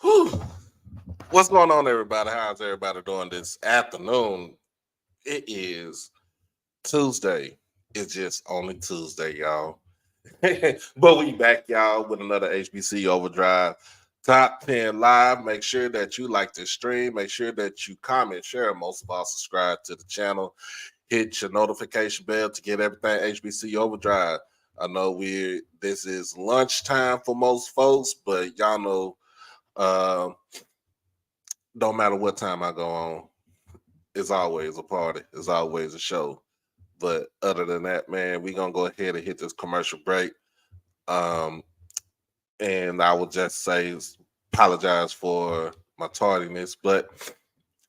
Whew. What's going on, everybody? How's everybody doing this afternoon? It is Tuesday. It's just only Tuesday, y'all. But we back, y'all, with another HBCU Overdrive Top 10 Live. Make sure that you like this stream. Make sure that you comment, share, and most of all, subscribe to the channel. Hit your notification bell to get everything HBCU Overdrive. I know this is lunchtime for most folks, but y'all know don't matter what time I go on, it's always a party. It's always a show. But other than that, man, we're going to go ahead and hit this commercial break. And I will just say, apologize for my tardiness, but I'm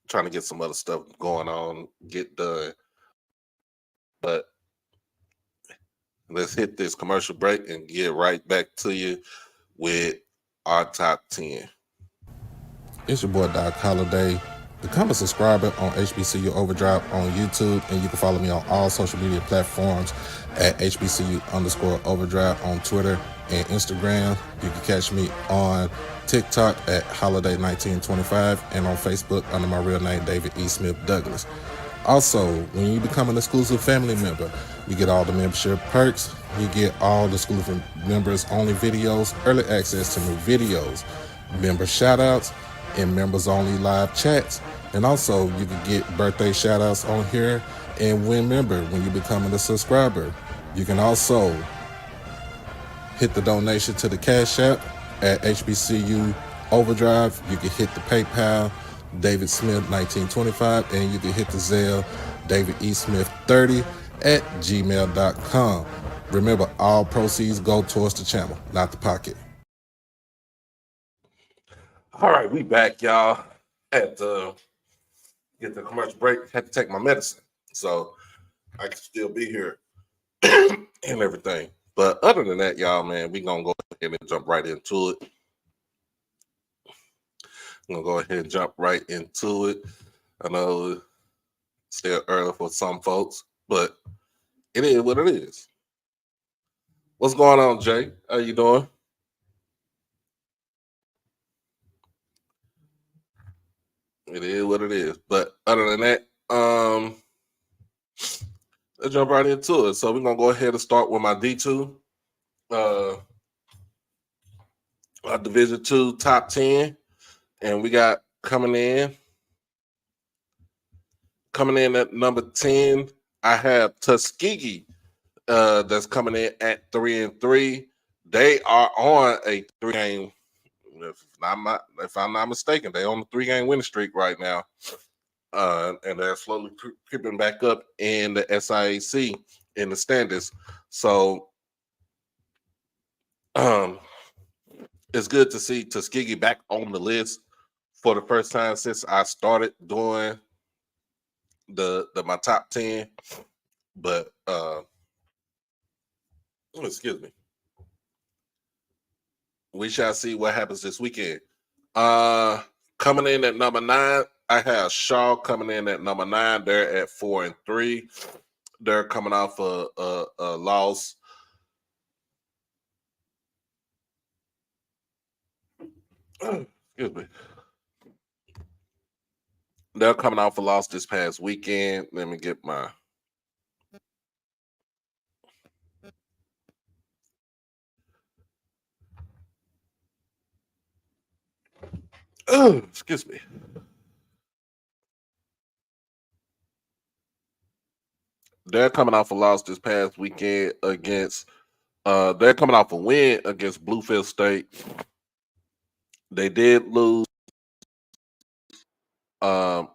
trying to get some other stuff going on, get done. But let's hit this commercial break and get right back to you with our top 10. It's your boy Doc Holiday. Become a subscriber on HBCU Overdrive on YouTube, and you can follow me on all social media platforms at HBCU_Overdrive on Twitter and Instagram. You can catch me on TikTok at Holiday1925 and on Facebook under my real name, David E. Smith Douglas. Also, when you become an exclusive family member, you get all the membership perks. You get all the exclusive members only videos, early access to new videos, member shout-outs, and members only live chats. And also you can get birthday shout outs on here and win member when you become a subscriber. You can also hit the donation to the Cash App at HBCU Overdrive. You can hit the PayPal David Smith 1925, and you can hit the Zelle David E. Smith 30 at gmail.com. Remember, all proceeds go towards the channel, not the pocket. All right, we back, y'all. Had to get the commercial break. Had to take my medicine, so I can still be here and everything. But other than that, y'all, man, we gonna go ahead and jump right into it. I'm gonna go ahead and jump right into it. I know it's still early for some folks, but it is what it is. What's going on, Jay? How you doing? It is what it is. But other than that, let's jump right into it. So we're gonna go ahead and start with my D2. Division 2 top 10. And we got coming in at number 10. I have Tuskegee that's coming in at 3-3. They are on a 3-game. If I'm not mistaken, they're on a 3-game winning streak right now, and they're slowly creeping back up in the SIAC in the standings. So, it's good to see Tuskegee back on the list for the first time since I started doing my top 10. But excuse me. We shall see what happens this weekend. Coming in at number 9, I have Shaw coming in at number 9. They're at 4-3. They're coming off a loss. Excuse me. They're coming off a loss this past weekend. Let me get my. Excuse me. They're coming off a loss this past weekend against. They're coming off a win against Bluefield State. They did lose. They're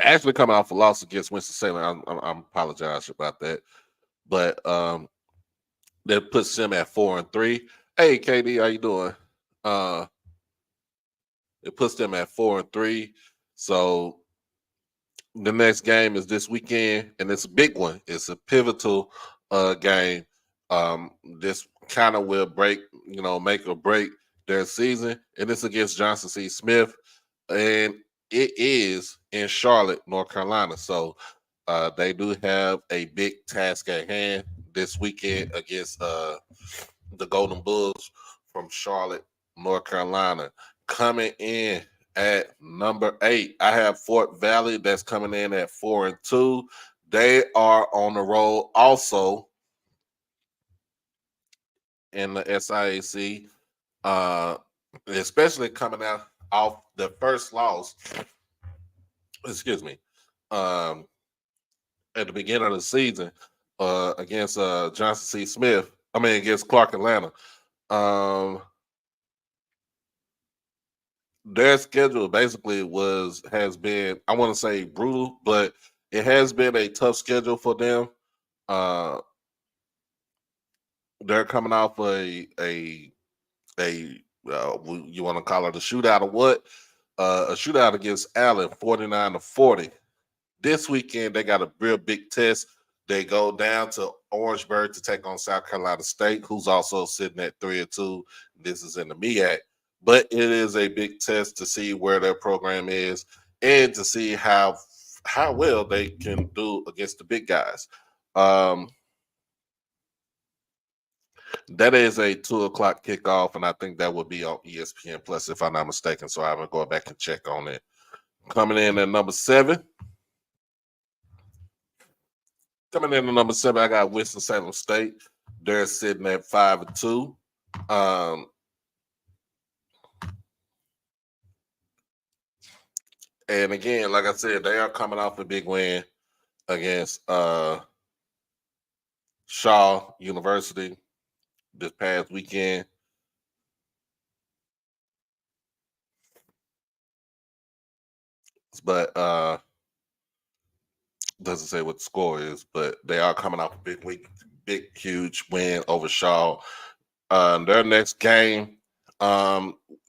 actually coming off a loss against Winston-Salem. I apologize about that, but that puts them at 4-3. Hey, KD, how you doing? It puts them at 4-3. So the next game is this weekend, and it's a big one. It's a pivotal game. This kind of will make or break their season, and it's against Johnson C. Smith, and it is in Charlotte, North Carolina. So they do have a big task at hand this weekend against the Golden Bulls from Charlotte, North Carolina. Coming in at number 8, I have Fort Valley that's coming in at 4-2. They are on the roll also in the SIAC, especially coming out off the first loss. Excuse me, um, at the beginning of the season against Johnson C. Smith. I mean against Clark Atlanta. Um, their schedule basically has been, I want to say brutal, but it has been a tough schedule for them. Uh, they're coming off you want to call it a shootout or what? A shootout against Allen, 49-40. This weekend they got a real big test. They go down to Orangeburg to take on South Carolina State, who's also sitting at 3-2. This is in the MEAC. But it is a big test to see where their program is and to see how well they can do against the big guys. That is a 2:00 kickoff, and I think that would be on ESPN Plus if I'm not mistaken. So I'm gonna go back and check on it. Coming in at number 7. I got Winston-Salem State. They're sitting at 5-2. And again, like I said, they are coming off a big win against Shaw University this past weekend. But doesn't say what the score is, but they are coming off a big, huge win over Shaw. Their next game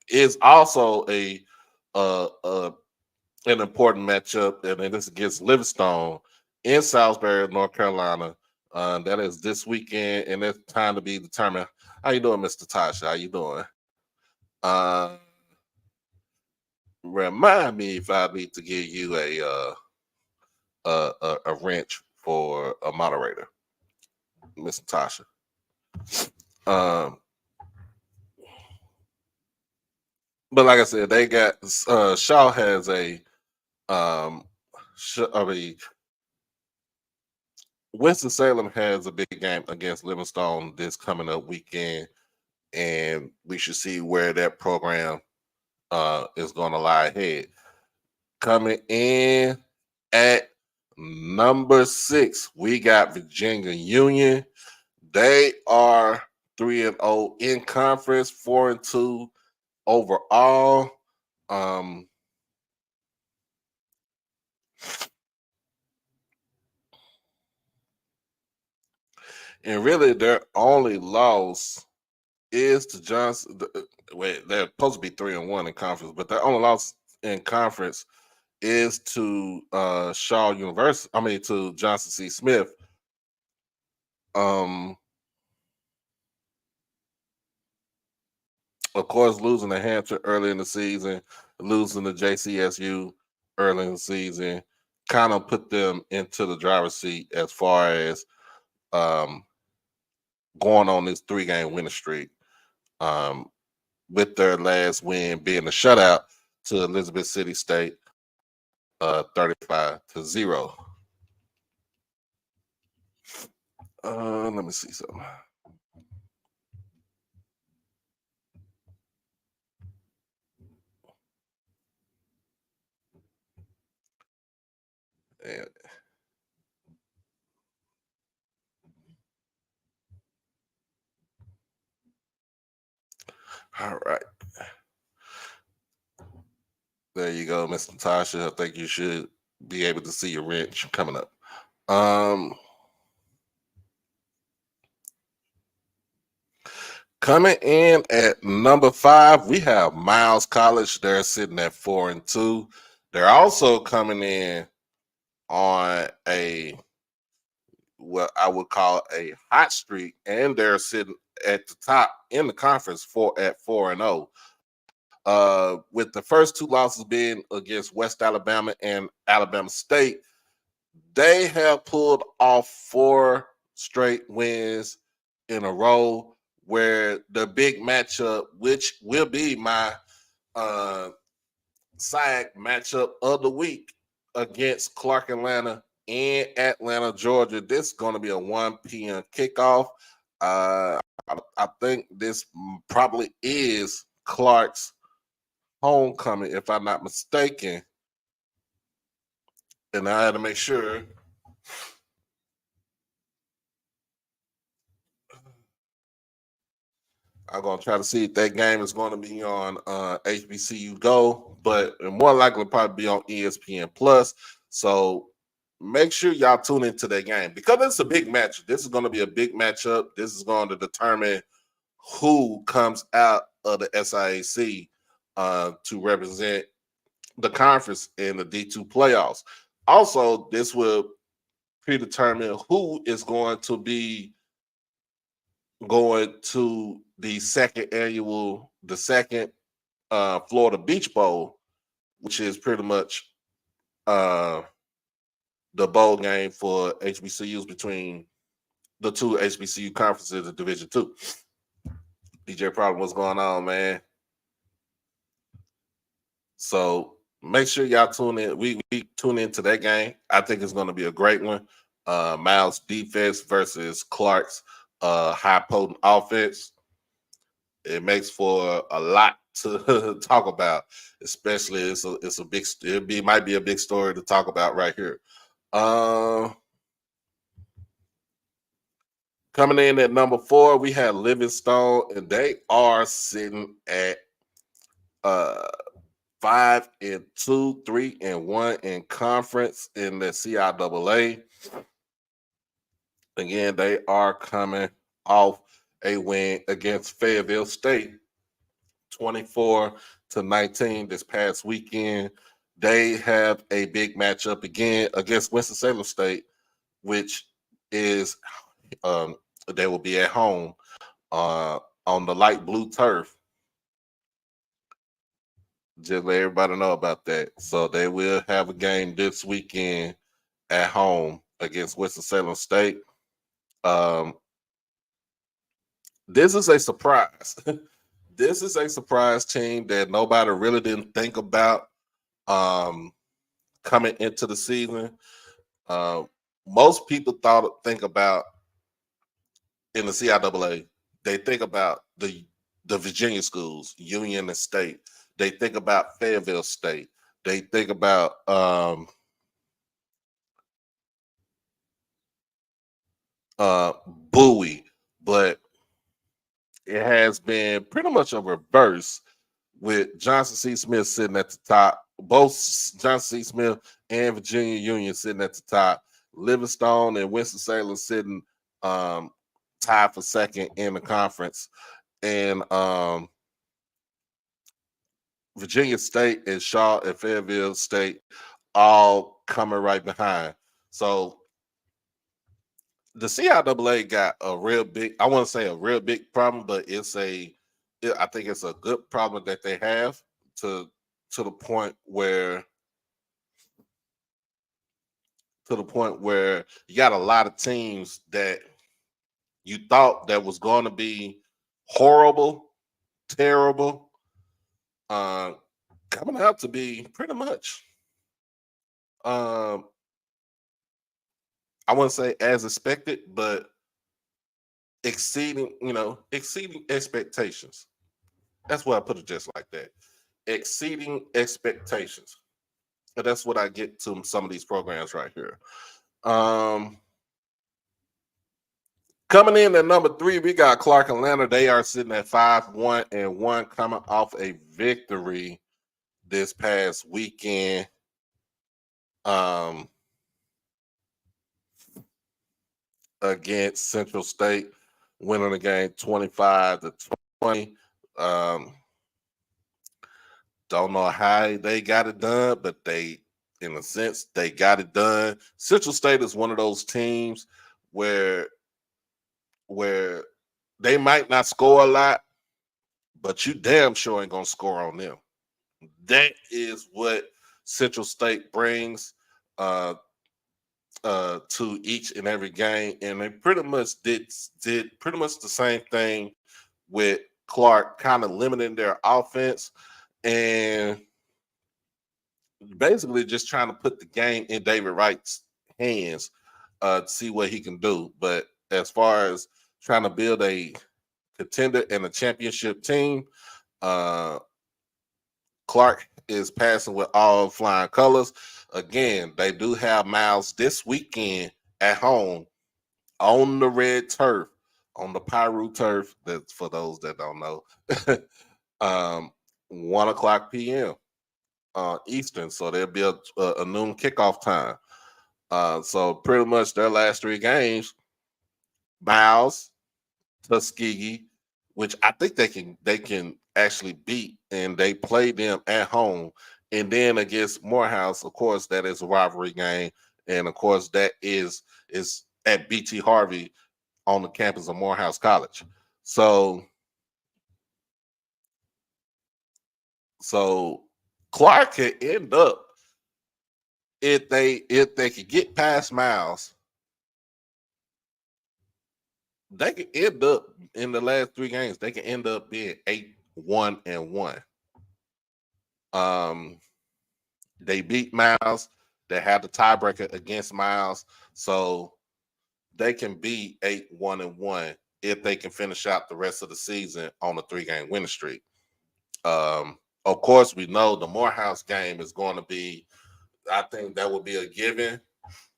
is also an important matchup, and it is against Livingstone in Salisbury, North Carolina. That is this weekend, and it's time to be determined. How you doing, Mr. Tasha? How you doing? Remind me if I need to give you a wrench for a moderator, Mr. Tasha. But like I said, they got Shaw has Winston-Salem has a big game against Livingstone this coming up weekend, and we should see where that program is going to lie ahead. Coming in at number 6, we got Virginia Union. They are 3-0 in conference, 4-2 overall. And really, their only loss is to Johnson. Wait, they're supposed to be 3-1 in conference, but their only loss in conference is to Shaw University. I mean, to Johnson C. Smith. Of course, losing to Hampton early in the season, losing to JCSU early in the season, kind of put them into the driver's seat as far as going on this 3-game winning streak. With their last win being a shutout to Elizabeth City State, 35-0. Let me see something. And all right. There you go, Miss Natasha. I think you should be able to see your wrench coming up. Coming in at number 5, we have Miles College. They're sitting at 4-2. They're also coming in on what I would call a hot streak, and they're sitting at the top in the conference at 4-0. With the first 2 losses being against West Alabama and Alabama State, they have pulled off 4 straight wins in a row where the big matchup, which will be my uh, SAC matchup of the week against Clark Atlanta and Atlanta, Georgia. This is going to be a 1 p.m. kickoff. I think this probably is Clark's homecoming, if I'm not mistaken. And I had to make sure. I'm gonna try to see if that game is going to be on HBCU Go, but more likely probably be on ESPN Plus. So make sure y'all tune into that game because it's a big match. This is going to be a big matchup. This is going to determine who comes out of the SIAC to represent the conference in the D2 playoffs. Also, this will predetermine who is going to be going to the second Florida Beach Bowl, which is pretty much uh, the bowl game for HBCUs between the two HBCU conferences of Division Two. DJ Problem, what's going on, man? So make sure y'all tune in. We tune into that game. I think it's going to be a great one. Miles defense versus Clark's high potent offense. It makes for a lot to talk about, especially it's a big might be a big story to talk about right here. Coming in at number 4, we have Livingstone, and they are sitting at 5-2, 3-1 in conference in the CIAA. Again, they are coming off a win against Fayetteville State, 24-19 this past weekend. They have a big matchup again against Winston-Salem State, which is they will be at home on the light blue turf. Just let everybody know about that. So they will have a game this weekend at home against Winston-Salem State. This is a surprise. This is a surprise team that nobody really didn't think about coming into the season. Most people think about in the CIAA, they think about the Virginia schools, Union and State. They think about Fayetteville State. They think about Bowie, but it has been pretty much a reverse with Johnson C. Smith sitting at the top. Both Johnson C. Smith and Virginia Union sitting at the top. Livingstone and Winston-Salem sitting tied for second in the conference. And Virginia State and Shaw and Fayetteville State all coming right behind. So the CIAA got a real big, I want to say a real big problem, but I think it's a good problem that they have to the point where you got a lot of teams that you thought that was going to be horrible, terrible, coming out to be pretty much I wouldn't say as expected, but exceeding expectations. That's why I put it just like that. Exceeding expectations. And that's what I get to some of these programs right here. Coming in at number 3, we got Clark Atlanta. They are sitting at 5-1-1, coming off a victory this past weekend. Against Central State, winning the game 25-20. Don't know how they got it done, but in a sense, they got it done. Central State is one of those teams where they might not score a lot, but you damn sure ain't gonna score on them. That is what Central State brings to each and every game, and they pretty much did pretty much the same thing with Clark kind of limiting their offense and basically just trying to put the game in David Wright's hands to see what he can do. But as far as trying to build a contender and a championship team, Clark is passing with all flying colors. Again, they do have Miles this weekend at home on the red turf, on the Pyru turf. That's for those that don't know. 1:00 p.m. Eastern, so there'll be a noon kickoff time. So pretty much their last three games, Miles, Tuskegee, which I think they can actually beat, and they play them at home, and then against Morehouse, of course, that is a rivalry game, and of course that is at BT Harvey on the campus of Morehouse College. So Clark could end up, if they could get past Miles, they could end up in the last three games. They can end up being 8-1-1. They beat Miles. They had the tiebreaker against Miles, so they can be 8-1-1 if they can finish out the rest of the season on a 3-game winning streak. Of course, we know the Morehouse game is going to be, I think that would be a given.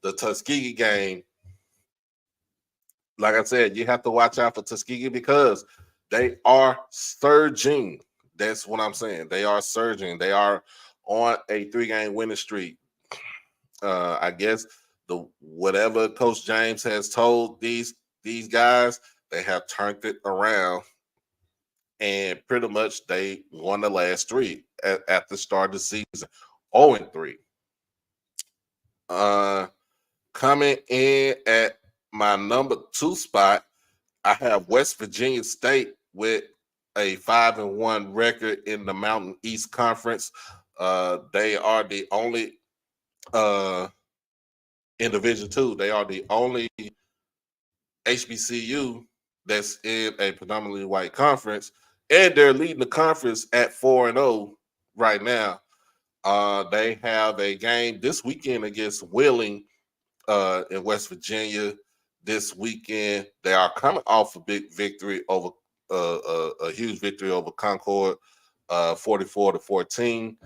The Tuskegee game, like I said, you have to watch out for Tuskegee because they are surging. That's what I'm saying. They are surging. They are on a 3-game winning streak. I guess whatever Coach James has told these guys, they have turned it around, and pretty much they won the last three at the start of the season, 0-3. Coming in at my number 2 spot, I have West Virginia State with a 5-1 record in the Mountain East Conference. They are the only in Division II. They are the only HBCU that's in a predominantly white conference, and they're leading the conference at 4-0 right now. They have a game this weekend against Wheeling in West Virginia. This weekend, they are coming off a big victory over a huge victory over Concord, 44-14.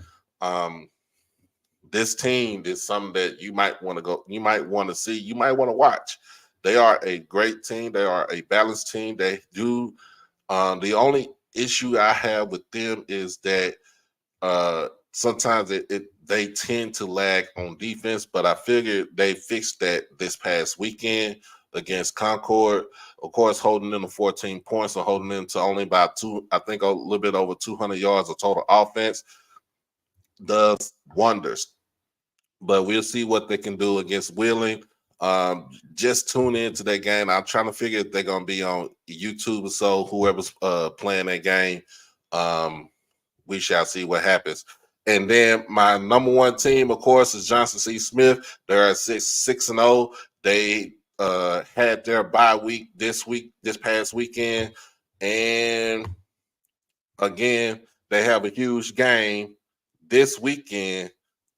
This team is something that you might want to go, you might want to see, you might want to watch. They are a great team. They are a balanced team. They do. The only issue I have with them is that sometimes they tend to lag on defense, but I figured they fixed that this past weekend against Concord. Of course, holding them to 14 points or holding them to only about a little bit over 200 yards of total offense does wonders. But we'll see what they can do against Wheeling. Just tune into that game. I'm trying to figure if they're going to be on YouTube or so, whoever's playing that game. We shall see what happens. And then my number 1 team, of course, is Johnson C. Smith. They're at 6-0. They had their bye week this past weekend. And again, they have a huge game this weekend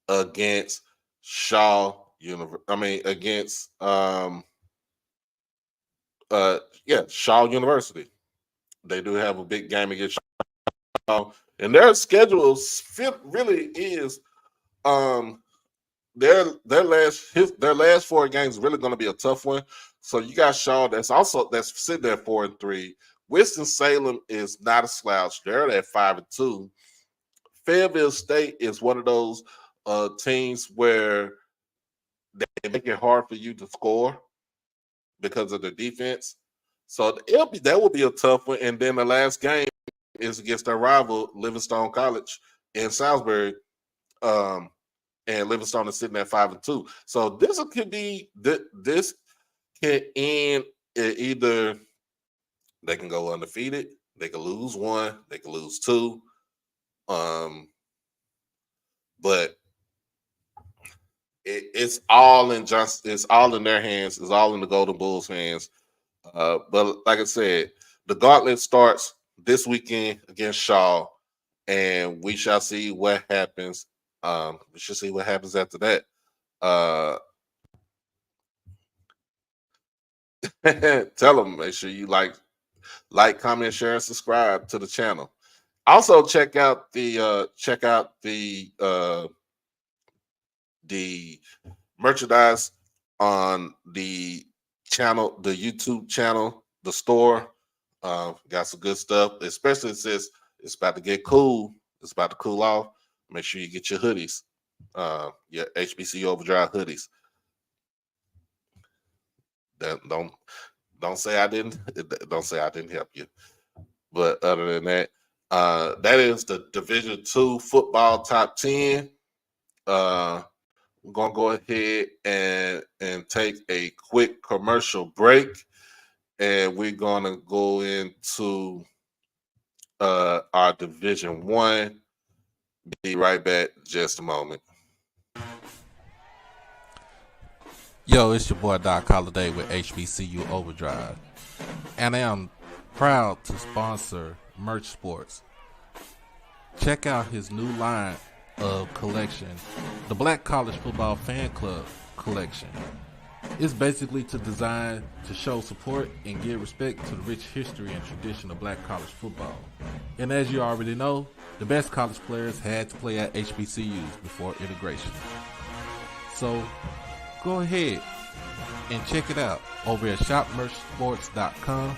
against Shaw against Shaw University. They do have a big game against Shaw, and their schedule really is their last 4 games really going to be a tough one. So you got Shaw that's sitting there 4-3. Winston-Salem is not a slouch. They're at 5-2. Fayetteville State is one of those teams where they make it hard for you to score because of the defense. So that will be a tough one. And then the last game is against their rival, Livingstone College in Salisbury. And Livingstone is sitting at 5-2. So this can end either they can go undefeated, they can lose 1, they can lose 2. But it's all in it's all in their hands. It's all in the Golden Bulls' hands. But like I said, the gauntlet starts this weekend against Shaw, and we shall see what happens. We should see what happens after that. Tell them, make sure you like, comment, share, and subscribe to the channel. Also, check out the merchandise on the channel, the YouTube channel, the store. Got some good stuff, especially since it's about to get cool. It's about to cool off. Make sure you get your hoodies, your HBCU Overdrive hoodies. Don't say I didn't. Don't say I didn't help you. But other than that, that is the Division II football top 10. We're gonna go ahead and take a quick commercial break, and we're gonna go into our Division I. Be right back just a moment. Yo, it's your boy Doc Holiday with HBCU Overdrive, and I am proud to sponsor Merch Sports. Check out his new line of collection, the Black College Football Fan Club collection. It's basically designed to show support and give respect to the rich history and tradition of black college football. And as you already know, the best college players had to play at HBCUs before integration. So go ahead and check it out over at shopmerchsports.com.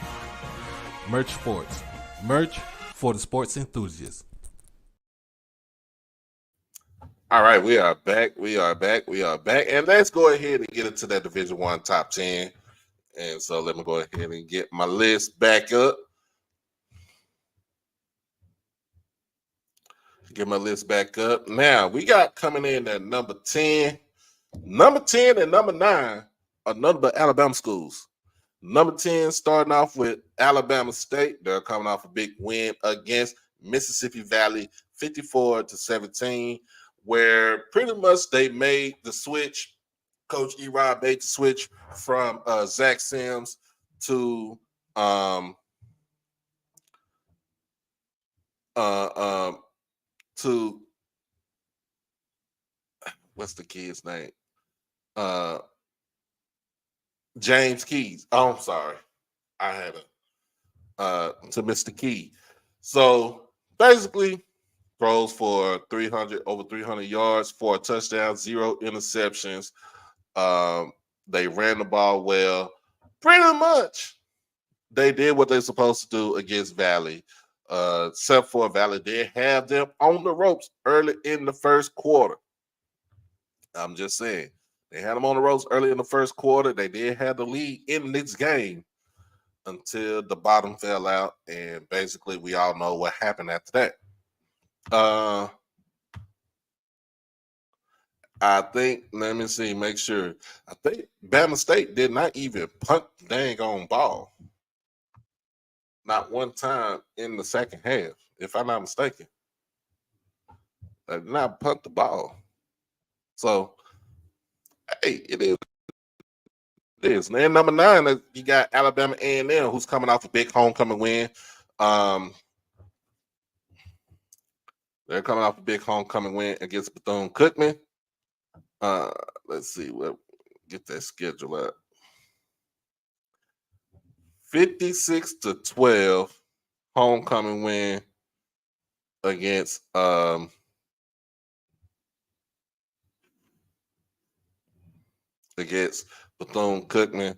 Merch Sports. Merch for the sports enthusiasts. All right, we are back. And let's go ahead and get into that Division I top 10. And so let me go ahead and get my list back up. Get my list back up. Now, we got coming in at number 10. Number 10 and number 9 are none but Alabama schools. Number 10 starting off with Alabama State. They're coming off a big win against Mississippi Valley, 54-17, where pretty much they made the switch. Coach E-Rob made the switch from Zach Sims to what's the kid's name? James Keys. Oh, I'm sorry. I had to Mr. Key. So basically, throws for over 300 yards, 4 touchdowns, 0 interceptions. They ran the ball well. Pretty much, they did what they're supposed to do against Valley. Except for Valley did have them on the ropes early in the first quarter. I'm just saying. They had them on the ropes early in the first quarter. They did have the lead in this game until the bottom fell out. And basically, we all know what happened after that. I think, let me see, make sure. I think Bama State did not even punt the dang on ball. Not one time in the second half, if I'm not mistaken. They did not punt the ball. So, hey, it is. It is. And number 9, you got Alabama A&M, who's coming off a big homecoming win. They're coming off a big homecoming win against Bethune-Cookman. Let's see, get that schedule up. 56-12 homecoming win against Bethune-Cookman.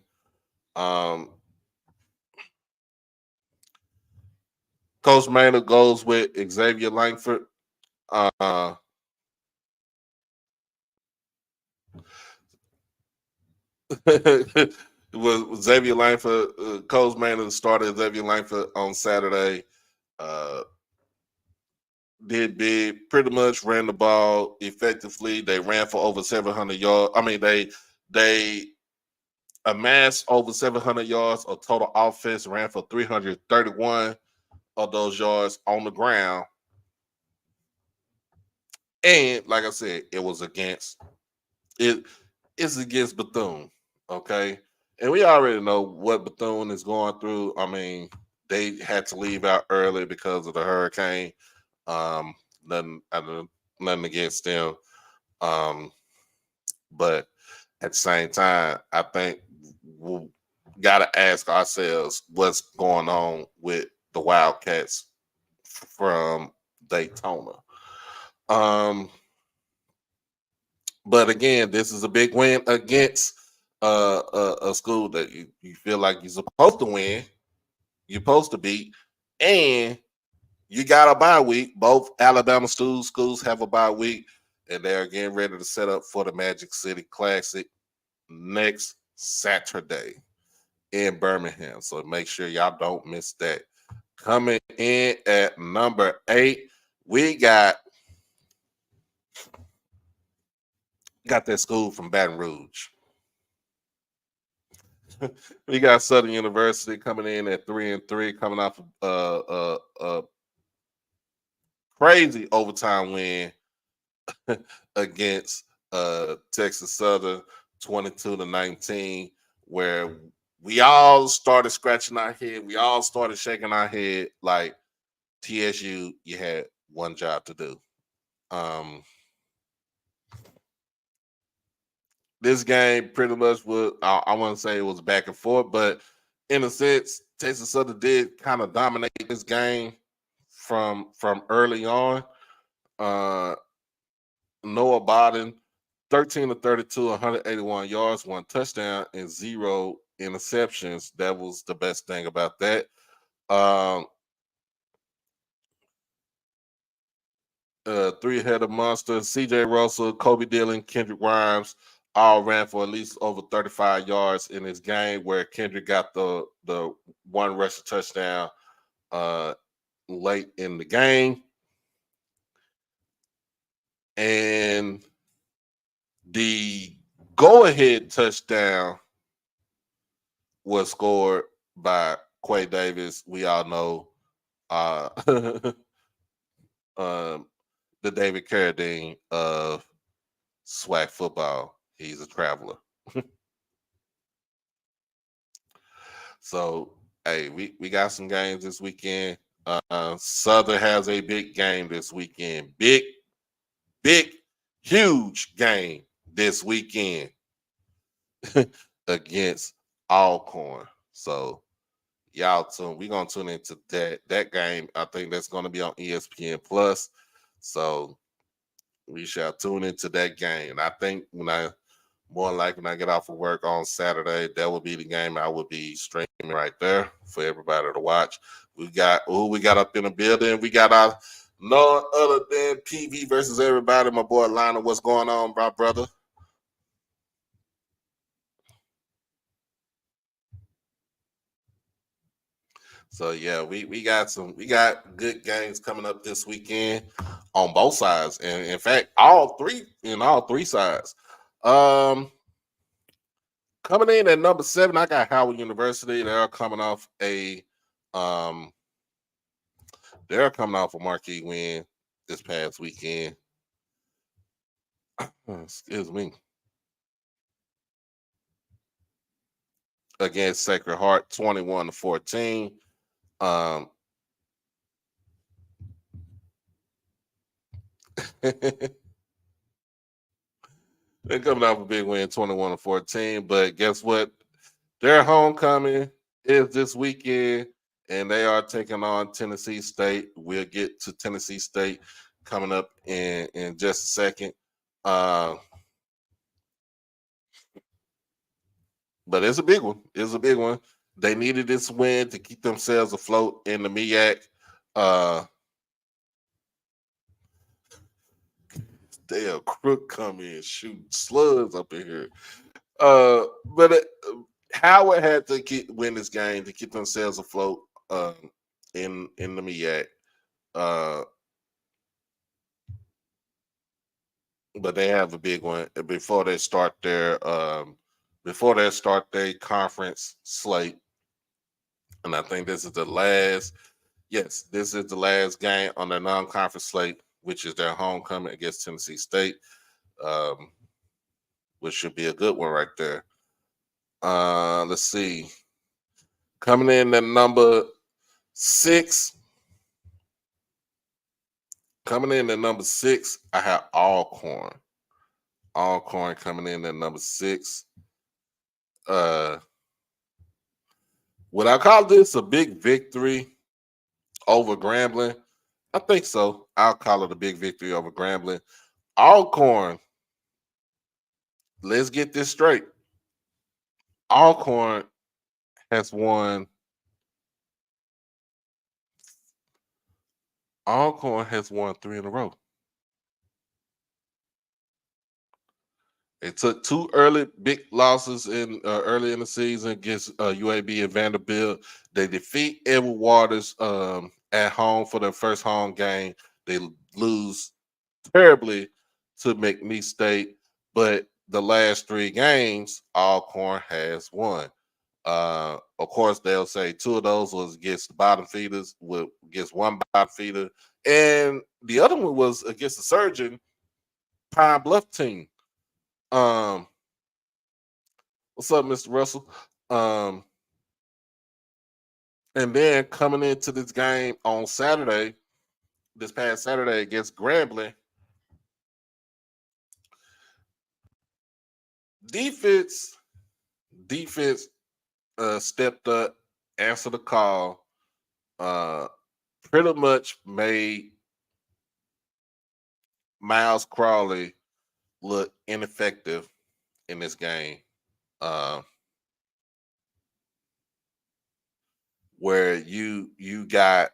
Coach Maynard goes with Xavier Langford. It was Xavier Langford. Coach Maynard started Xavier Langford on Saturday. Did big, pretty much ran the ball effectively. They ran for over 700 yards. I mean, they amassed over 700 yards of total offense, ran for 331 of those yards on the ground. And like I said, it's against Bethune, okay? And we already know what Bethune is going through. I mean, they had to leave out early because of the hurricane. Um, nothing, nothing against them. Um, but at the same time, I think we got to ask ourselves what's going on with the Wildcats from Daytona. Um, but again, this is a big win against a school that you feel like you're supposed to win, you're supposed to beat, and you got a bye week. Both Alabama schools have a bye week, and they're getting ready to set up for the Magic City Classic next Saturday in Birmingham. So make sure y'all don't miss that. Coming in at number 8, we got that school from Baton Rouge. We got Southern University coming in at 3-3, coming off a crazy overtime win against Texas Southern, 22-19, where we all started scratching our head. We all started shaking our head like, TSU, you had one job to do. This game pretty much was, I want to say it was back and forth, but in a sense, Texas Southern did kind of dominate this game from early on. Noah Biden, 13-32, 181 yards, 1 touchdown, and 0 interceptions. That was the best thing about that. Three-headed monster, CJ Russell, Kobe Dillon, Kendrick Grimes all ran for at least over 35 yards in this game, where Kendrick got the one rushing touchdown late in the game. And the go-ahead touchdown was scored by Quay Davis. We all know the David Carradine of swag football. He's a traveler. So, hey, we got some games this weekend. Southern has a big game this weekend. Big, huge game this weekend against Alcorn. So, y'all tune. We're gonna tune into that game. I think that's gonna be on ESPN Plus. So we shall tune into that game. And I think when I get off of work on Saturday, that will be the game I will be streaming right there for everybody to watch. We got up in the building. We got our none other than PV versus everybody. My boy Lionel, what's going on, my brother? So yeah, we got good games coming up this weekend on both sides, and in fact, all three sides. Coming in at number 7, I got Howard University. They're coming off a marquee win this past weekend. Excuse me. Against Sacred Heart, 21-14. They're coming off a big win, 21-14. But guess what? Their homecoming is this weekend, and they are taking on Tennessee State. We'll get to Tennessee State coming up in just a second. But it's a big one. It's a big one. They needed this win to keep themselves afloat in the MEAC. Dale Crook come in shooting slugs up in here. But Howard had to win this game to keep themselves afloat in the MEAC. But they have a big one before they start their conference slate. And I think this is the last. Yes, this is the last game on their non-conference slate, which is their homecoming against Tennessee State, which should be a good one right there. Let's see. Coming in at number 6. Coming in at number 6, I have Alcorn. Alcorn coming in at number 6. Would I call this a big victory over Grambling? I think so. I'll call it a big victory over Grambling. Alcorn, let's get this straight. Alcorn has won. Alcorn has won 3 in a row. It took 2 early big losses in early in the season against UAB and Vanderbilt. They defeat Edward Waters at home for their first home game. They lose terribly to McNeese State, but the last 3 games, Alcorn has won. Of course, they'll say 2 of those was against the bottom feeders, against one bottom feeder, and the other one was against the Surgeon Pine Bluff team. What's up, Mr. Russell? And then coming into this game on Saturday, this past Saturday against Grambling, defense stepped up, answered the call, pretty much made Miles Crawley look ineffective in this game. Where you got,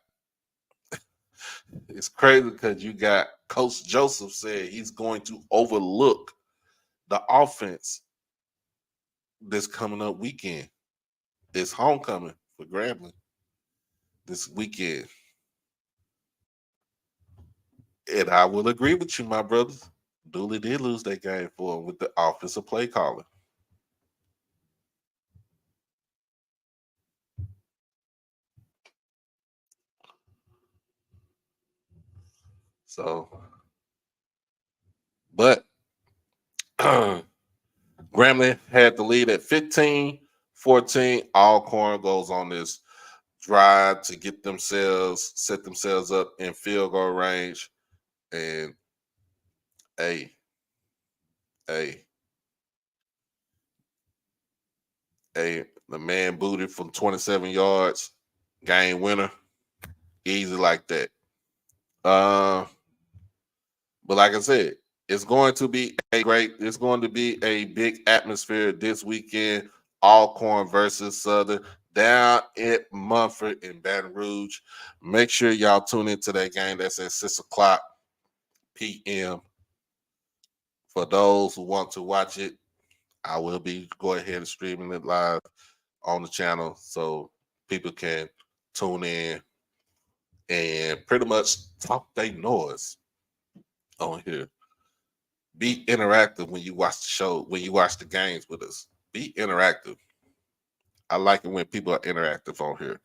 it's crazy because you got Coach Joseph said he's going to overlook the offense this coming up weekend. It's homecoming for Grambling this weekend. And I will agree with you, my brothers. Dooley did lose that game for him with the offensive play calling. So, but Grambling had the lead at 15-14. Alcorn goes on this drive to set themselves up in field goal range. And hey, the man booted from 27 yards, game winner, easy like that. But like I said, it's going to be a big atmosphere this weekend. Alcorn versus Southern down at Mumford in Baton Rouge. Make sure y'all tune into that game. That's at 6:00 p.m. For those who want to watch it, I will be going ahead and streaming it live on the channel so people can tune in and pretty much talk their noise on here. Be interactive when you watch the show, when you watch the games with us. Be interactive. I like it when people are interactive on here.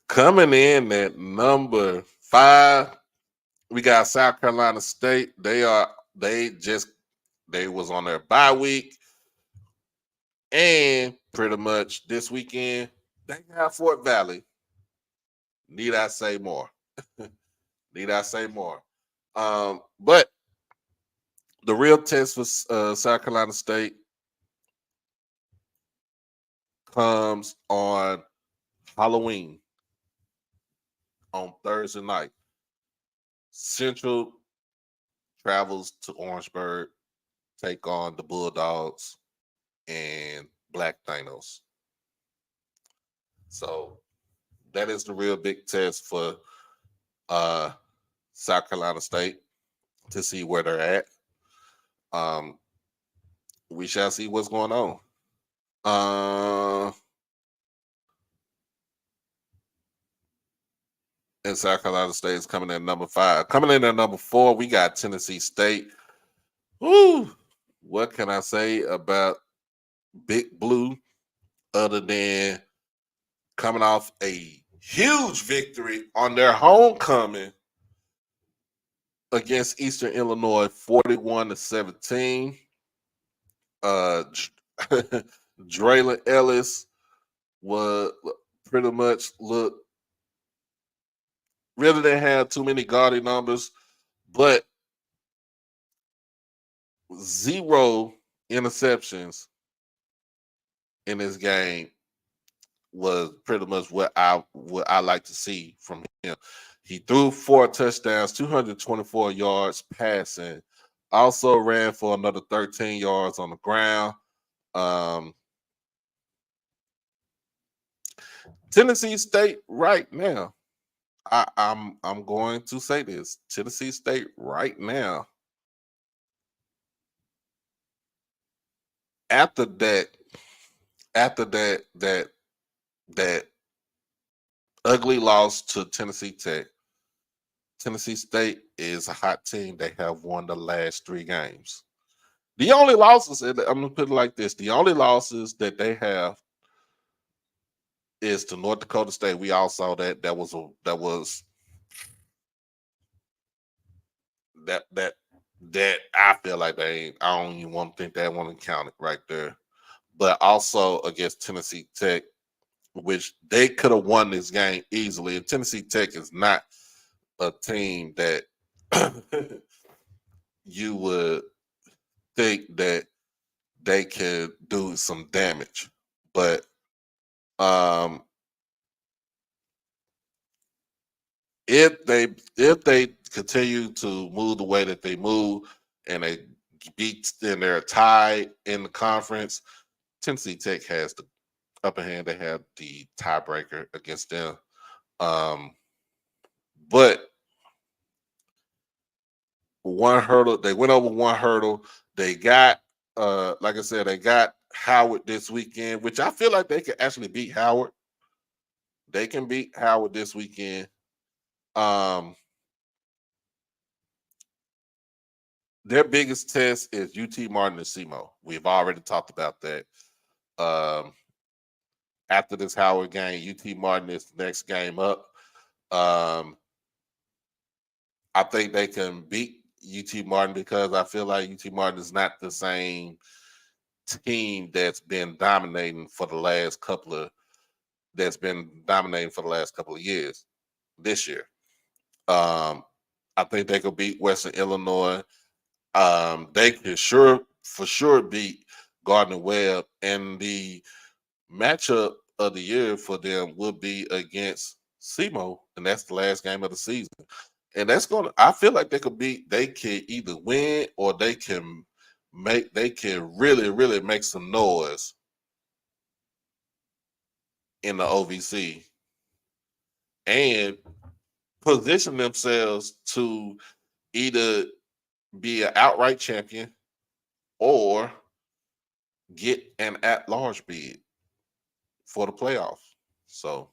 Coming in at number 5, we got South Carolina State. They was on their bye week. And pretty much this weekend, they got Fort Valley. Need I say more? Need I say more? But the real test for South Carolina State comes on Halloween on Thursday night. Central travels to Orangeburg, take on the Bulldogs and Black Thanos. So that is the real big test for South Carolina State to see where they're at. We shall see what's going on. And South Carolina State is coming in at number 5. Coming in at number 4, we got Tennessee State. Woo! What can I say about Big Blue other than coming off a huge victory on their homecoming against Eastern Illinois, 41-17. Uh, Draylon Ellis was pretty much really didn't have too many gaudy numbers, but 0 interceptions in this game was pretty much what I like to see from him. He threw 4 touchdowns, 224 yards passing. Also ran for another 13 yards on the ground. Um, Tennessee State right now. I'm going to say this. Tennessee State right now. After that, after that ugly loss to Tennessee Tech, Tennessee State is a hot team. They have won the last 3 games. The only losses, I'm gonna put it like this: the only losses that they have is to North Dakota State. We all saw that. That I feel like they ain't. I don't even want to think that one counted right there. But also against Tennessee Tech, which they could have won this game easily. And Tennessee Tech is not a team that you would think that they could do some damage. But um, if they continue to move the way that they move and they beat and they're tied in the conference, Tennessee Tech has the upper hand. They have the tiebreaker against them. Um, but one hurdle, they went over one hurdle. They got like I said, they got Howard this weekend, which I feel like they can actually beat Howard. They can beat Howard this weekend. Um, their biggest test is UT Martin and SEMO. We've already talked about that. Um, after this Howard game, UT Martin is the next game up. Um, I think they can beat UT Martin because I feel like UT Martin is not the same team that's been dominating for the last couple of years. This year, I think they could beat Western Illinois. They can for sure beat Gardner Webb, and the matchup of the year for them will be against SEMO, and that's the last game of the season. And that's gonna. I feel like they can either win or they can really really make some noise in the OVC and position themselves to either be an outright champion or get an at-large bid for the playoffs. So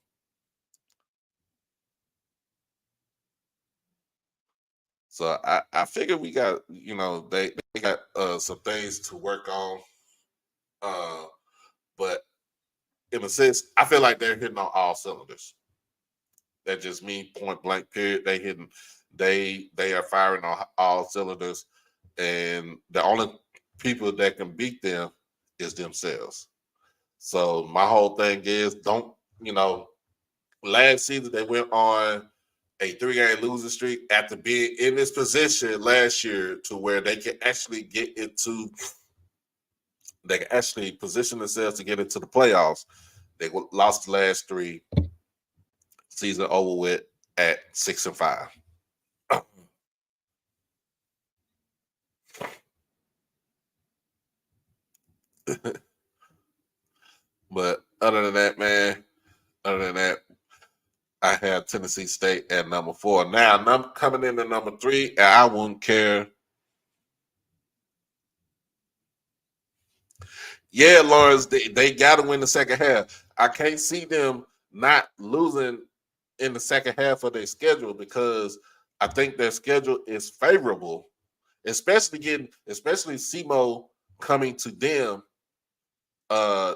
I figure we got they got some things to work on, uh, but in a sense, I feel like they're hitting on all cylinders. That just me point blank. Period. They are firing on all cylinders, and the only people that can beat them is themselves. So my whole thing is don't last season they went on a 3-game losing streak after being in this position last year to where they can actually position themselves to get into the playoffs. They lost the last 3, season over with at 6-5. But other than that, I have Tennessee State at number 4. Now, coming in at number 3, and I wouldn't care. Yeah, Lawrence, they got to win the second half. I can't see them not losing in the second half of their schedule because I think their schedule is favorable, especially SEMO coming to them uh,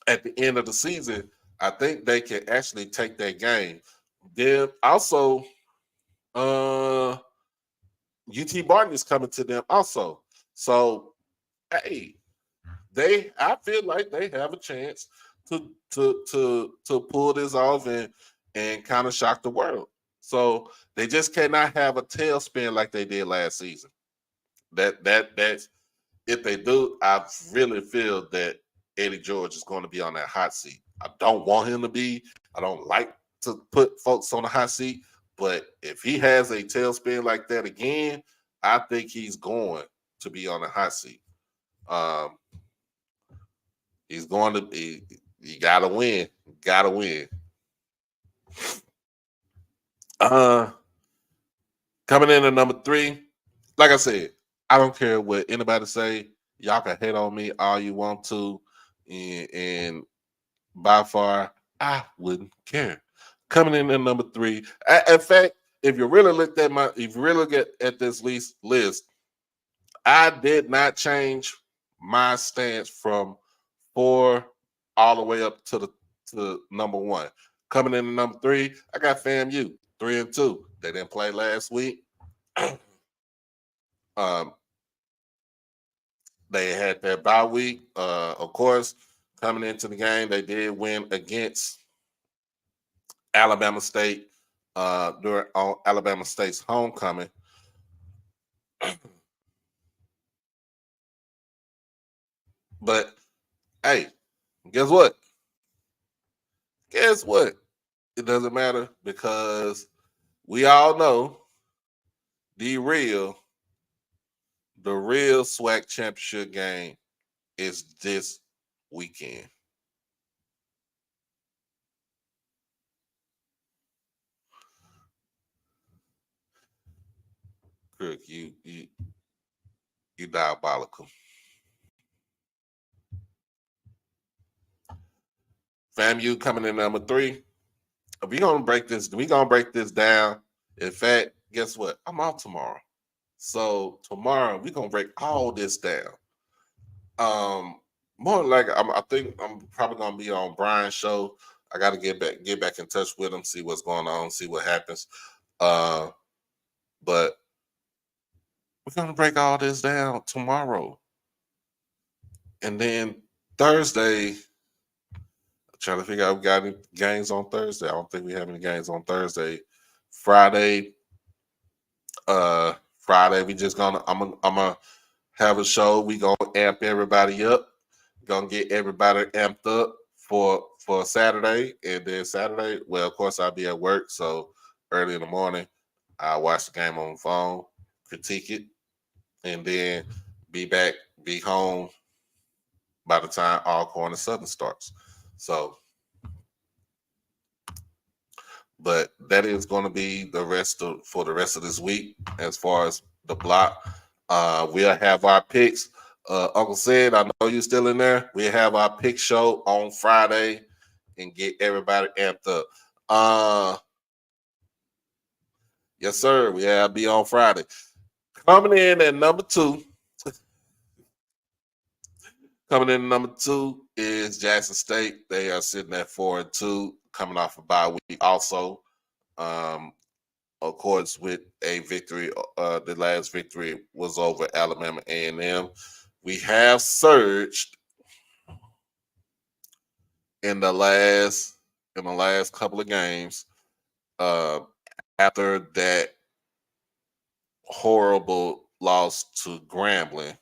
at the end of the season. I think they can actually take that game. Then also, UT Martin is coming to them also. So hey, I feel like they have a chance to pull this off and kind of shock the world. So they just cannot have a tailspin like they did last season. That's if they do, I really feel that Eddie George is going to be on that hot seat. I don't want him to be. I don't like to put folks on the hot seat, but if he has a tailspin like that again, I think he's going to be on the hot seat. Um, he's going to be. You gotta win. Gotta win. Uh, coming in at number 3, like I said, I don't care what anybody say. Y'all can hate on me all you want to, and by far, I wouldn't care. Coming in at number 3. In fact, if you really look at this list, I did not change my stance from 4 all the way up to number 1. Coming in at number 3, I got FAMU 3-2. They didn't play last week. um, they had their bye week. Of course, coming into the game, they did win against Alabama State during on Alabama State's homecoming. But hey, guess what? Guess what? It doesn't matter because we all know the real SWAC championship game is this weekend. Kirk, you diabolical. FAMU coming in number 3. We're gonna break this down. In fact, guess what? I'm off tomorrow. So tomorrow we're gonna break all this down. More like I think I'm probably gonna be on Brian's show. I gotta get back in touch with him, see what's going on, see what happens. But we're gonna break all this down tomorrow. And then Thursday, I'm trying to figure out if we got any games on Thursday. I don't think we have any games on Thursday. Friday, we just I'm gonna have a show. We gonna amp everybody up. Gonna get everybody amped up for Saturday. And then Saturday, well, of course I'll be at work, so early in the morning, I'll watch the game on the phone, critique it, and then be home by the time Alcorn and Southern starts. So, but that is going to be for the rest of this week as far as the block. We'll have our picks. Uncle Said, I know you're still in there. We'll have our pick show on Friday and get everybody amped up. Yes, sir. We'll be on Friday. Coming in at number 2. Coming in at number 2 is Jackson State. They are sitting at 4-2, coming off a bye week also. Of course, with a victory, the last victory was over Alabama A&M. We have surged in the last couple of games after that horrible loss to Grambling.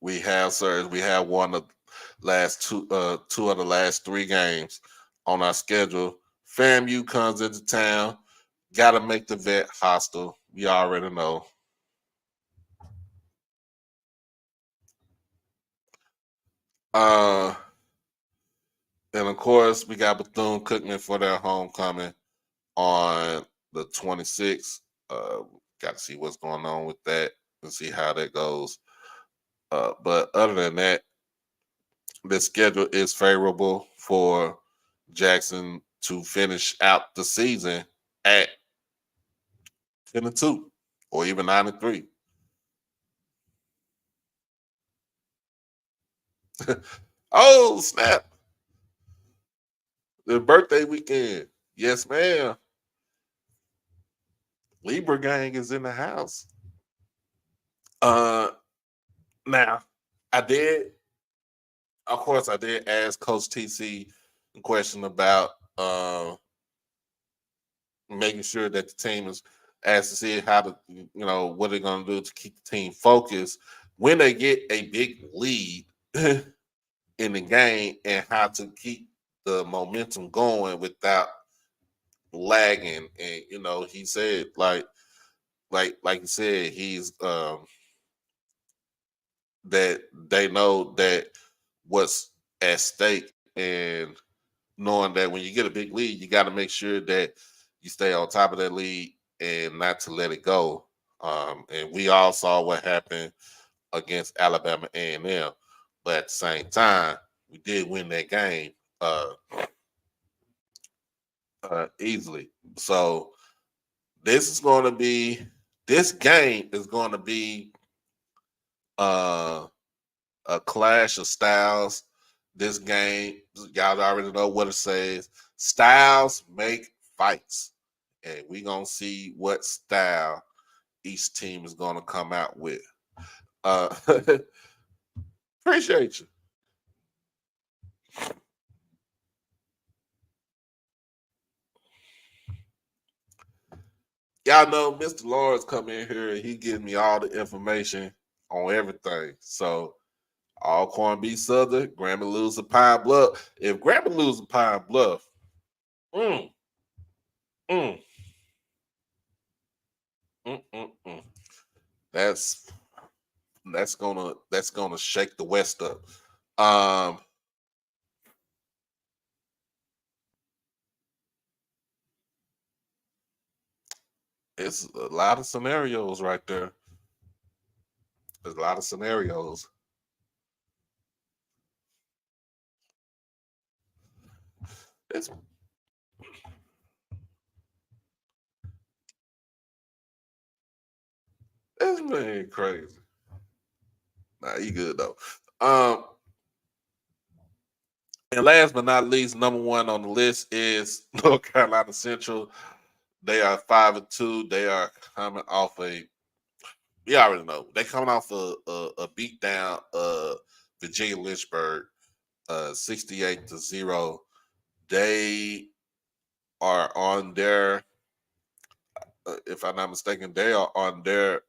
We have surged. We have won the last two of the last 3 games on our schedule. FAMU comes into town. Got to make the vet hostile. We already know. And of course, we got Bethune Cookman for their homecoming on the 26th. Got to see what's going on with that and see how that goes. But other than that, the schedule is favorable for Jackson to finish out the season at 10-2 or even 9-3. Oh, snap. The birthday weekend. Yes, ma'am. Libra gang is in the house. Uh, Now I did, of course, I did ask Coach TC a question about making sure that the team is asked to see how to, what they're going to do to keep the team focused when they get a big lead in the game, and how to keep the momentum going without lagging. And he said, like you said, he's that they know that what's at stake, and knowing that when you get a big lead, you got to make sure that you stay on top of that lead and not to let it go. And we all saw what happened against Alabama A&M, but at the same time, we did win that game easily. So this game is going to be uh, a clash of styles. This game, y'all already know what it says. Styles make fights. And we're going to see what style each team is going to come out with. Uh, Appreciate you. Y'all know Mr. Lawrence come in here and he gives me all the information on everything. So all corn beef Southern, Grammy lose a Pine Bluff. If Grammy lose a Pine Bluff, mm, mm, mm. That's that's gonna shake the West up. Um, it's a lot of scenarios right there. There's a lot of scenarios. It's it's been crazy. Nah, you good though. Um, and last but not least, number one on the list is North Carolina Central. They are 5-2. They are coming off we already know they coming off a beat down Virginia Lynchburg, 68-0. They are on their, if I'm not mistaken, they are on their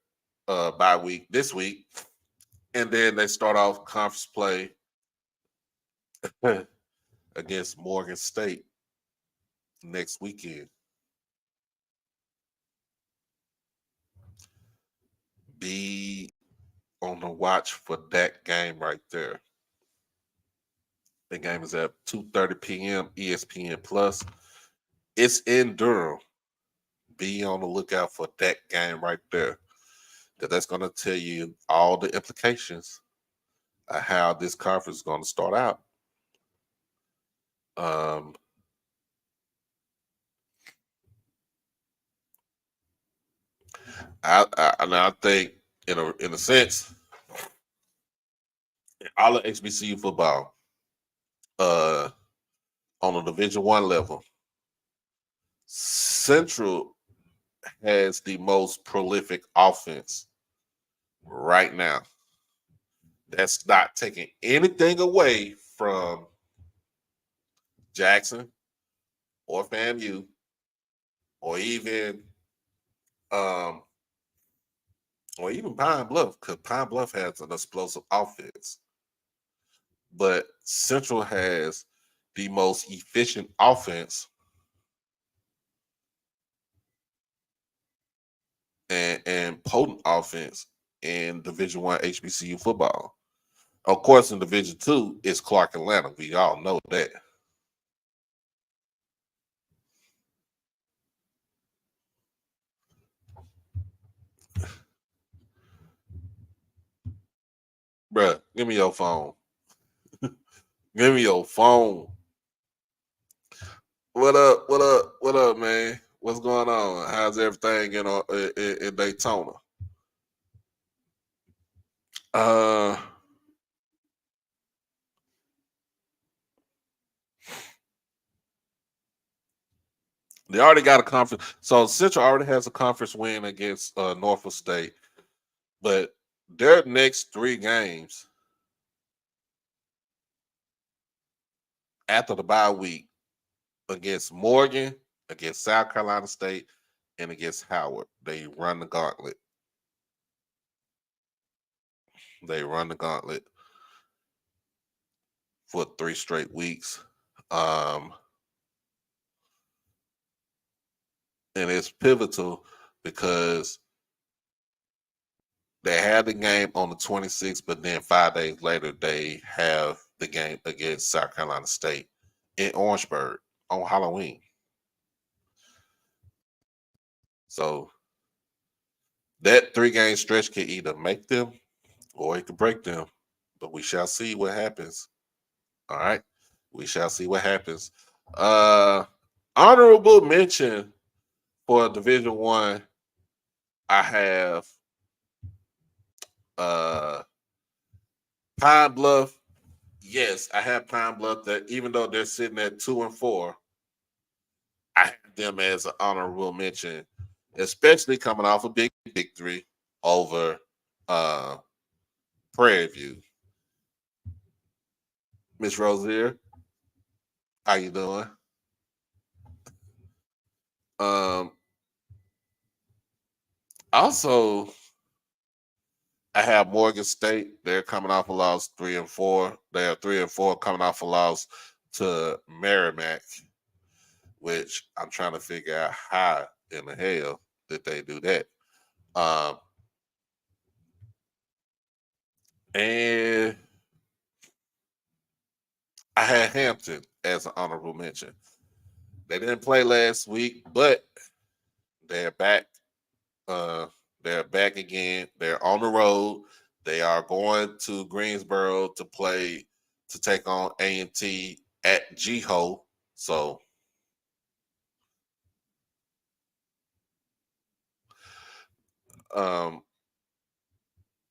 bye week this week, and then they start off conference play against Morgan State next weekend. Be on the watch for that game right there. The game is at 2:30 p.m. ESPN Plus. It's in Durham. Be on the lookout for that game right there. That's going to tell you all the implications of how this conference is going to start out. Um, I think in a sense, all of HBCU football, uh, on a Division I level, Central has the most prolific offense right now. That's not taking anything away from Jackson or FAMU or um even Pine Bluff, because Pine Bluff has an explosive offense. But Central has the most efficient offense and potent offense in Division I HBCU football. Of course, in Division II, it's Clark Atlanta. We all know that. Bruh, give me your phone. Give me your phone. What up? What up? What up, man? What's going on? How's everything in Daytona? Uh, They already got a conference. So Central already has a conference win against Norfolk State, but their next 3 games after the bye week against Morgan, against South Carolina State, and against Howard. They run the gauntlet. They run the gauntlet for 3 straight weeks. Um, and it's pivotal because they had the game on the 26th, but then 5 days later, they have the game against South Carolina State in Orangeburg on Halloween. So that 3 game stretch can either make them or it could break them. But we shall see what happens. All right. We shall see what happens. Honorable mention for Division One. I have Pine Bluff. Yes, I have Pine Bluff that even though they're sitting at 2-4, I have them as an honorable mention, especially coming off a big victory over Prairie View. Miss Rozier, how you doing? Um, also, I have Morgan State. They're coming off a loss 3-4. They're 3-4 coming off a loss to Merrimack, which I'm trying to figure out how in the hell did they do that. And I had Hampton as an honorable mention. They didn't play last week, but they're back. Uh, they're back again. They're on the road. They are going to Greensboro to take on A&T at GHO. So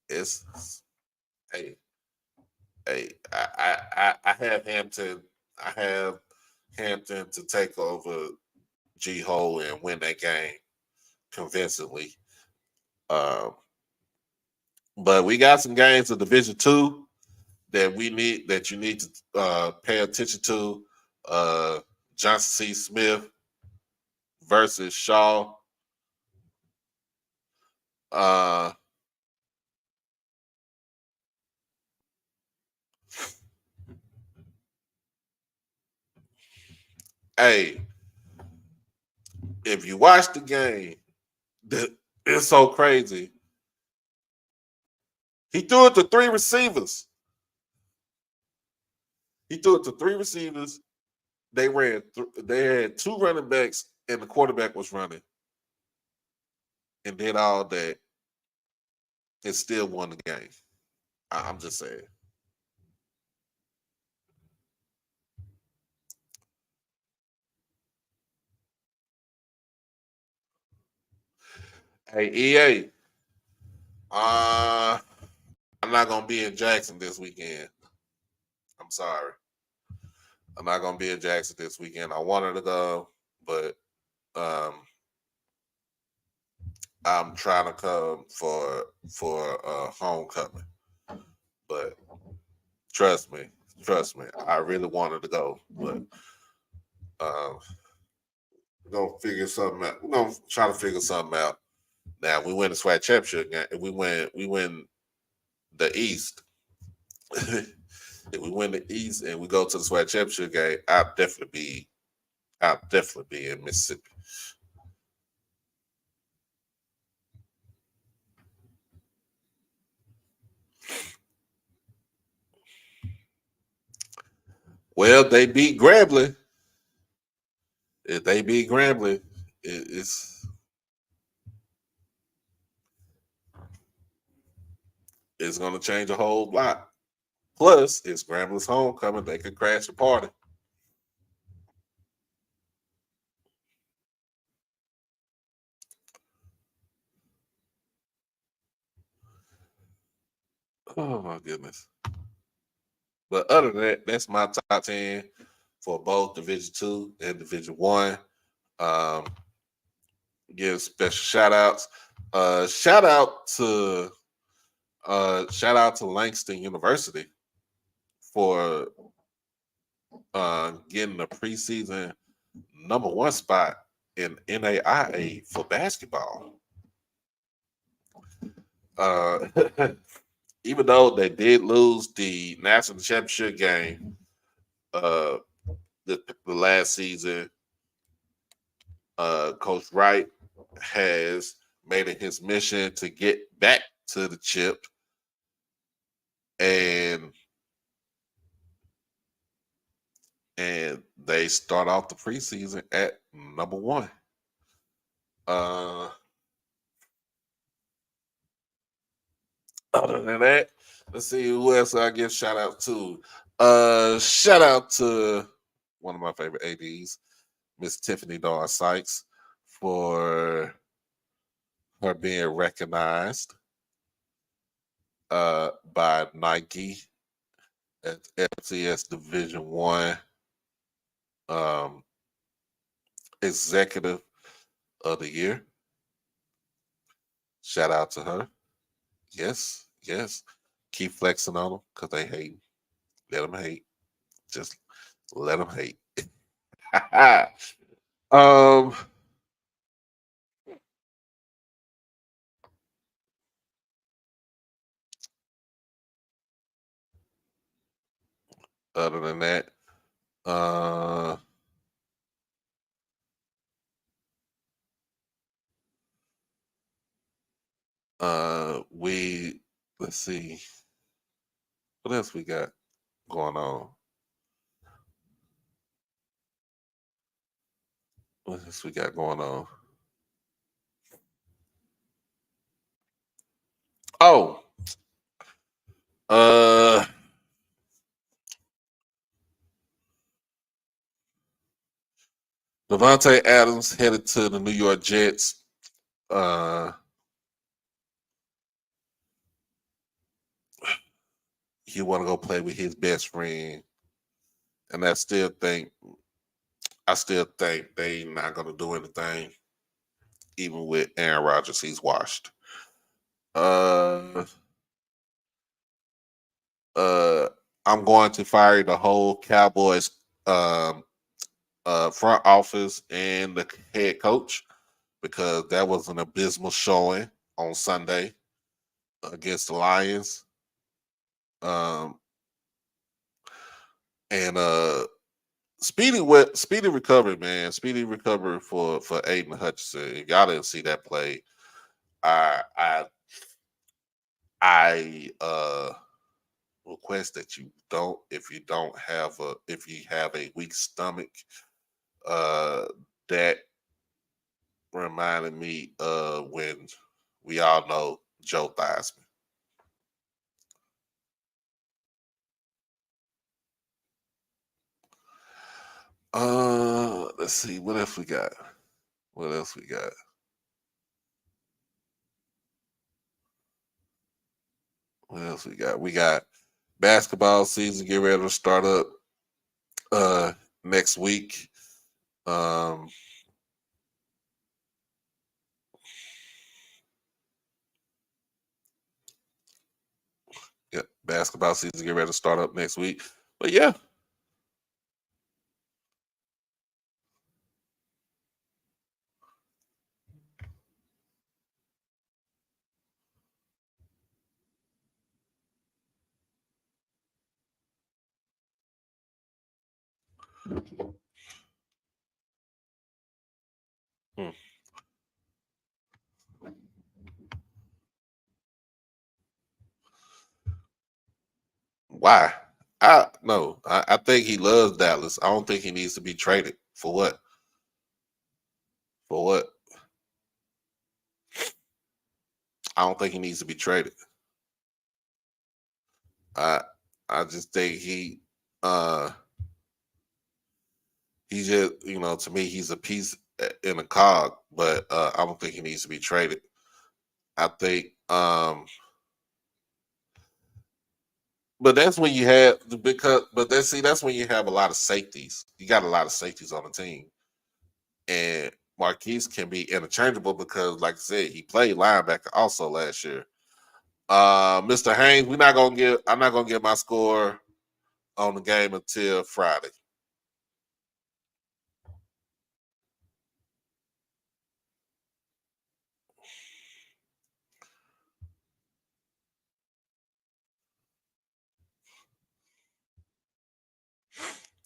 it's hey I have Hampton. I have Hampton to take over GHO and win that game convincingly. Um, but we got some games of Division Two that you need to pay attention to. Johnson C. Smith versus Shaw. Uh, hey, if you watch the game, it's so crazy. He threw it to 3 receivers. He threw it to 3 receivers. They had 2 running backs, and the quarterback was running, and did all that, and still won the game. I'm just saying. Hey, EA. I'm not gonna be in Jackson this weekend. I'm sorry. I'm not gonna be in Jackson this weekend. I wanted to go, but um, I'm trying to come for homecoming. But trust me, I really wanted to go, but um, we're gonna figure something out. We're gonna try to figure something out. Now we win the SWAC championship game. We win the East. If we win the East and we go to the SWAC championship game, I'll definitely be in Mississippi. Well, they beat Grambling. If they beat Grambling, it's going to change a whole lot. Plus, it's Grambling's homecoming. They could crash the party. Oh my goodness! But other than that, that's my top 10 for both Division Two and Division One. Um, give special shout outs. Shout out to Langston University for getting the preseason #1 spot in NAIA for basketball. Even though they did lose the national championship game the last season, Coach Wright has made it his mission to get back to the chip, and they start off the preseason at #1. Other than that, let's see who else I give shout out to. Shout out to one of my favorite ADs, Miss Tiffany Dawn Sykes, for her being recognized by Nike at FCS Division One Executive of the Year. Shout out to her. Yes, yes. Keep flexing on them because they hate. Let them hate. Just let them hate. um. Other than that, uh, we let's see what else we got going on. What else we got going on? Oh, uh, Devontae Adams headed to the New York Jets. He want to go play with his best friend, and I still think they not gonna do anything. Even with Aaron Rodgers, he's washed. Uh, I'm going to fire the whole Cowboys front office and the head coach because that was an abysmal showing on Sunday against the Lions. And speedy recovery, man. Speedy recovery for Aiden Hutchinson. If y'all didn't see that play, I I I request that you don't, if you have a weak stomach, that reminded me of when we all know Joe Theismann. Let's see what else we got. What else we got? What else we got? We got basketball season get ready to start up next week. Yeah, basketball season get ready to start up next week. But yeah. Hmm. Why? I think he loves Dallas. I don't think he needs to be traded. For what? For what? I don't think he needs to be traded. I I just think uh he just, to me he's a piece in a cog, but I don't think he needs to be traded. I think but that's when you have that's when you have a lot of safeties. You got a lot of safeties on the team. and Marquise can be interchangeable because, like I said, he played linebacker also last year. Mr. Haynes, I'm not gonna get my score on the game until Friday.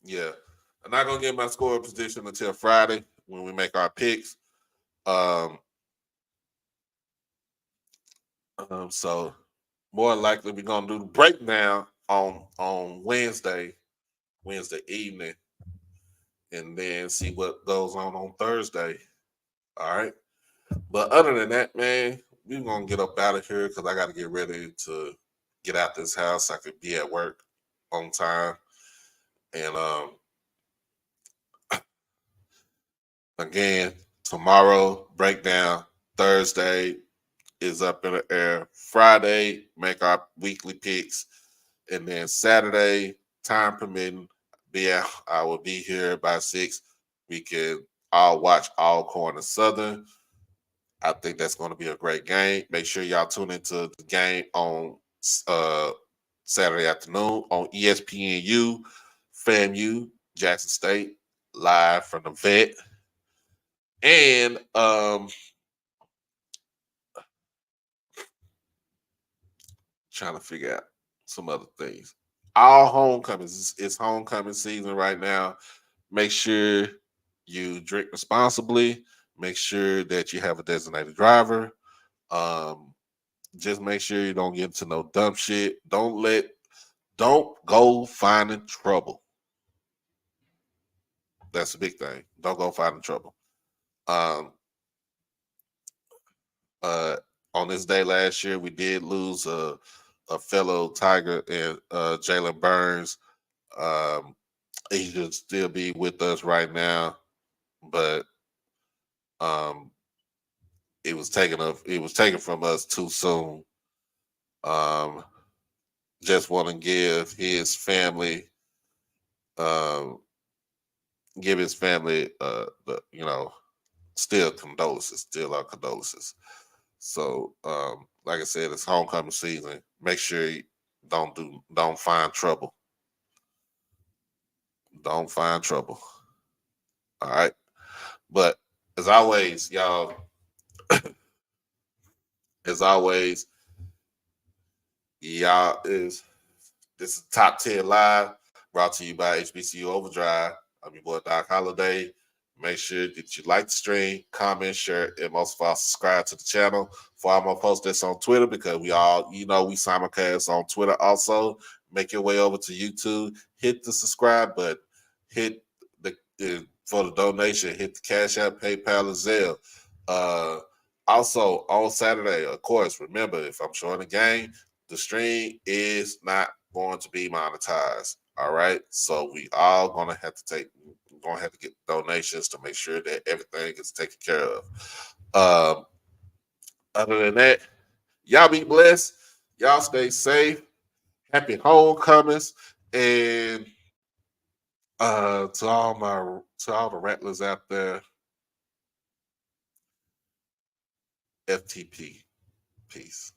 Yeah. I'm not gonna get my score position until Friday when we make our picks. Um, so more likely we're gonna do the breakdown on Wednesday evening, and then see what goes on Thursday. All right. But other than that, man, we're gonna get up out of here because I got to get ready to get out this house. So I could be at work on time, and again, tomorrow breakdown. Thursday is up in the air. Friday, make our weekly picks. And then Saturday, time permitting, I will be here by 6. We can all watch Alcorn and Southern. I think that's going to be a great game. Make sure y'all tune into the game on Saturday afternoon on ESPNU, FAMU, Jackson State, live from the vet. And trying to figure out some other things. All homecomings, it's homecoming season right now. Make sure you drink responsibly. Make sure that you have a designated driver. Just make sure you don't get into no dumb shit. Don't go finding trouble. That's a big thing. Don't go finding trouble. Um, on this day last year, we did lose a fellow Tiger and Jalen Burns. He should still be with us right now, but um, it was taken from us too soon. Um, just want to um, give his family, still condolences, still our condolences. So, like I said, it's homecoming season. Make sure you don't find trouble. Don't find trouble. All right. But as always, y'all, as always, y'all is this is Top 10 Live, brought to you by HBCU Overdrive. I'm your boy Doc Holiday. Make sure that you like the stream, comment, share, and most of all, subscribe to the channel. Follow my post this on Twitter because we simulcast on Twitter also. Make your way over to YouTube, hit the subscribe button, hit for the donation, hit the Cash App, PayPal, and Zelle. Also on Saturday, of course, remember if I'm showing a game, the stream is not going to be monetized. All right. So we all gonna have to get donations to make sure that everything is taken care of. Other than that, y'all be blessed. Y'all stay safe. Happy homecomings. And to all the rattlers out there, FTP. Peace.